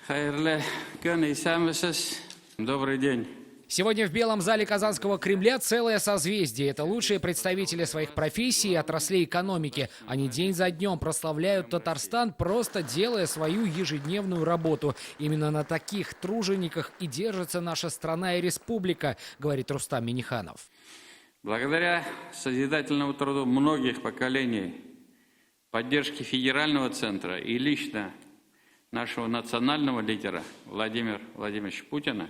Хайрле күн, исәнмесез. Добрый день. Сегодня в Белом зале Казанского Кремля целое созвездие. Это лучшие представители своих профессий и отраслей экономики. Они день за днем прославляют Татарстан, просто делая свою ежедневную работу. Именно на таких тружениках и держится наша страна и республика, говорит Рустам Минниханов. Благодаря созидательному труду многих поколений, поддержке федерального центра и лично нашего национального лидера Владимира Владимировича Путина,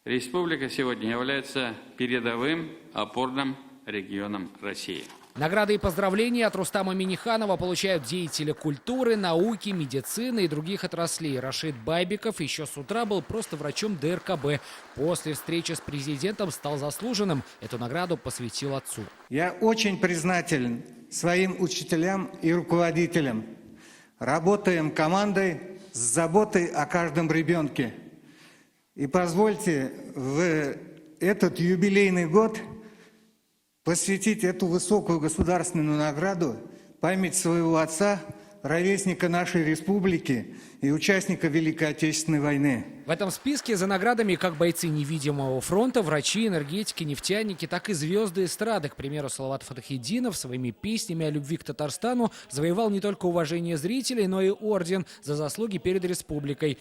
республика сегодня является передовым опорным регионом России. Награды и поздравления от Рустама Минниханова получают деятели культуры, науки, медицины и других отраслей. Рашид Байбеков еще с утра был просто врачом ДРКБ. После встречи с президентом стал заслуженным. Эту награду посвятил отцу. Я очень признателен своим учителям и руководителям. Работаем командой с заботой о каждом ребенке. И позвольте в этот юбилейный год посвятить эту высокую государственную награду память своего отца, ровесника нашей республики и участника Великой Отечественной войны. В этом списке за наградами как бойцы невидимого фронта, врачи, энергетики, нефтяники, так и звезды эстрады. К примеру, Салават Фатахетдинов своими песнями о любви к Татарстану завоевал не только уважение зрителей, но и орден за заслуги перед республикой.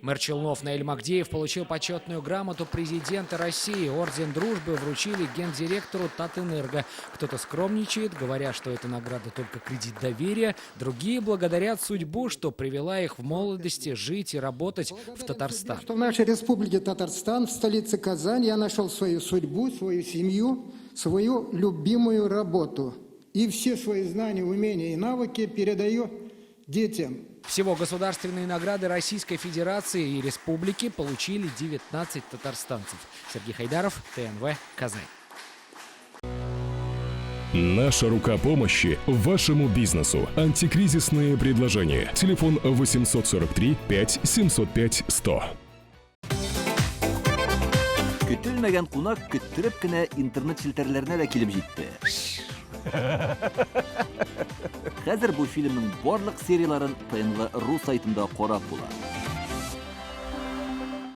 Мэр Челнов Наиль Магдеев получил почетную грамоту президента России. Орден дружбы вручили гендиректору Татэнерго. Кто-то скромничает, говоря, что эта награда только кредит доверия. Другие благодарят судьбу, что привела их в молодости жить и работать в Татарстан. Что в нашей республике Татарстан, в столице Казань, я нашел свою судьбу, свою семью, свою любимую работу. И все свои знания, умения и навыки передаю детям. Всего государственные награды Российской Федерации и Республики получили 19 татарстанцев. Сергей Хайдаров, ТНВ, Казань. Наша рука помощи вашему бизнесу. Антикризисные предложения. Телефон 843 5 705 100. Көтелмәгән кунак көттөреп кенә интернет челтәрләренә дә килеп җитте. Хәзер бу фильмның барлык серияларын ТНВ.ру сайтында карап була.